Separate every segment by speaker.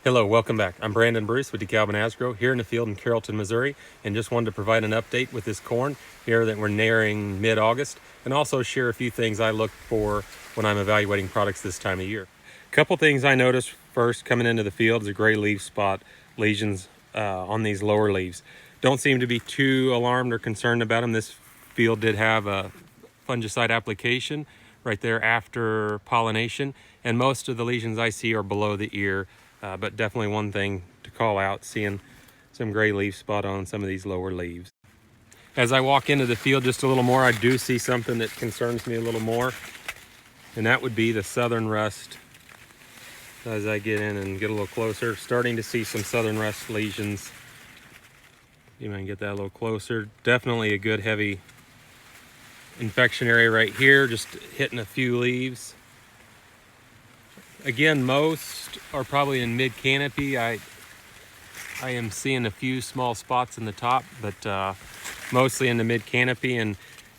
Speaker 1: Hello, welcome back. I'm Brandon Bruce with DeKalb Agro here in the field in Carrollton, Missouri, and just wanted to provide an update with this corn here that we're nearing mid-August, and also share a few things I look for when I'm evaluating products this time of year. A couple things I noticed first coming into the field is a gray leaf spot lesions on these lower leaves. Don't seem to be too alarmed or concerned about them. This field did have a fungicide application right there after pollination, and most of the lesions I see are below the ear. But definitely one thing to call out, seeing some gray leaf spot on some of these lower leaves. As I walk into the field just a little more, I do see something that concerns me a little more, and that would be the southern rust. As I get in and get a little closer, starting to see some southern rust lesions. You might get that a little closer. Definitely a good heavy infection area right here, just hitting a few leaves. Again, most are probably in mid canopy. I am seeing a few small spots in the top, but mostly in the mid canopy. And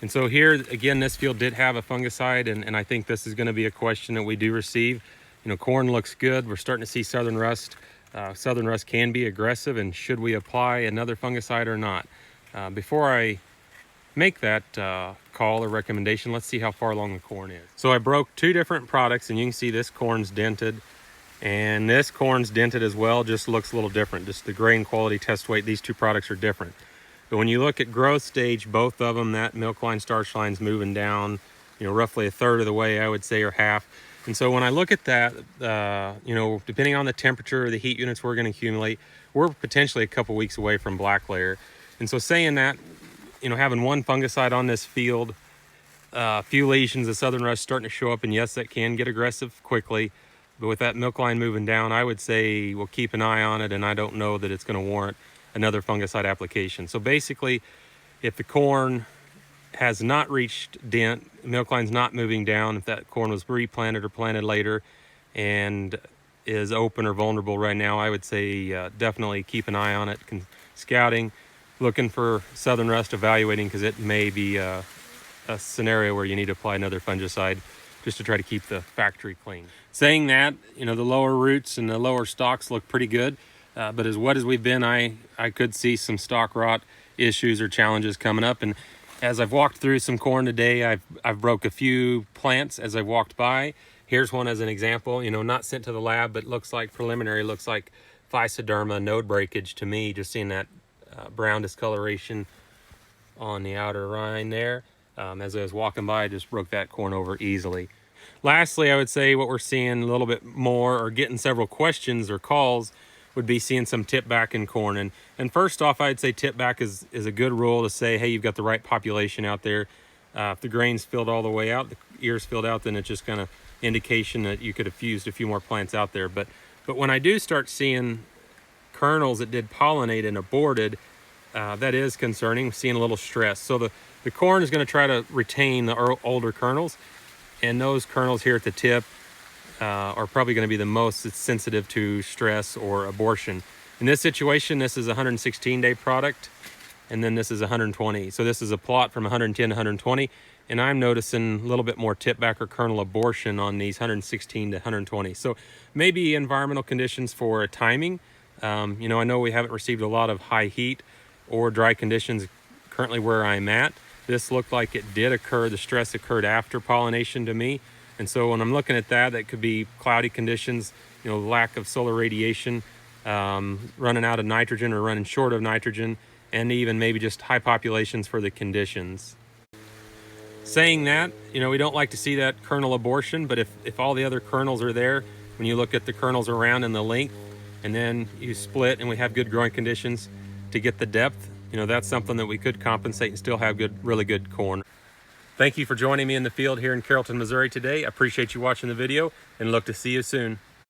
Speaker 1: so here, again, this field did have a fungicide, and I think this is going to be a question that we do receive. You know, corn looks good. We're starting to see southern rust. Southern rust can be aggressive, and should we apply another fungicide or not? Before I make that call or recommendation, let's see how far along the corn is. So I broke two different products, and you can see this corn's dented and this corn's dented as well. Just looks a little different. Just the grain quality, test weight, these two products are different. But when you look at growth stage, both of them, that milk line starch line's moving down, you know, roughly a third of the way, I would say, or half. And so when I look at that, you know, depending on the temperature, the heat units we're going to accumulate, we're potentially a couple weeks away from black layer. And so saying that, you know, having one fungicide on this field, a few lesions of southern rust starting to show up, and yes, that can get aggressive quickly, but with that milk line moving down, I would say we'll keep an eye on it, and I don't know that it's going to warrant another fungicide application. So basically, if the corn has not reached dent, milk line's not moving down, if that corn was replanted or planted later and is open or vulnerable right now, I would say definitely keep an eye on it, scouting, looking for southern rust, evaluating, because it may be a scenario where you need to apply another fungicide just to try to keep the factory clean. Saying that, you know, the lower roots and the lower stalks look pretty good, but as wet as we've been, I could see some stalk rot issues or challenges coming up. And as I've walked through some corn today, I've broke a few plants as I walked by. Here's one as an example, you know, not sent to the lab, but looks like preliminary, looks like physoderma node breakage to me, just seeing that brown discoloration on the outer rind there. As I was walking by, I just broke that corn over easily. Lastly, I would say what we're seeing a little bit more, or getting several questions or calls, would be seeing some tip back in corn. And first off, I'd say tip back is a good rule to say, hey, you've got the right population out there. If the grain's filled all the way out, the ear's filled out, then it's just kind of indication that you could have fused a few more plants out there. But when I do start seeing kernels that did pollinate and aborted, that is concerning, seeing a little stress. So the corn is going to try to retain the older kernels, and those kernels here at the tip are probably going to be the most sensitive to stress or abortion. In this situation, this is a 116-day product, and then this is 120. So this is a plot from 110 to 120, and I'm noticing a little bit more tip back or kernel abortion on these 116 to 120. So maybe environmental conditions for timing. You know, I know we haven't received a lot of high heat or dry conditions currently where I'm at. This looked like it did occur, the stress occurred after pollination to me. And so when I'm looking at that, that could be cloudy conditions, you know, lack of solar radiation, running out of nitrogen or running short of nitrogen, and even maybe just high populations for the conditions. Saying that, you know, we don't like to see that kernel abortion, but if all the other kernels are there, when you look at the kernels around and the length, and then you split and we have good growing conditions to get the depth, you know, that's something that we could compensate and still have really good corn. Thank you for joining me in the field here in Carrollton, Missouri today. I appreciate you watching the video and look to see you soon.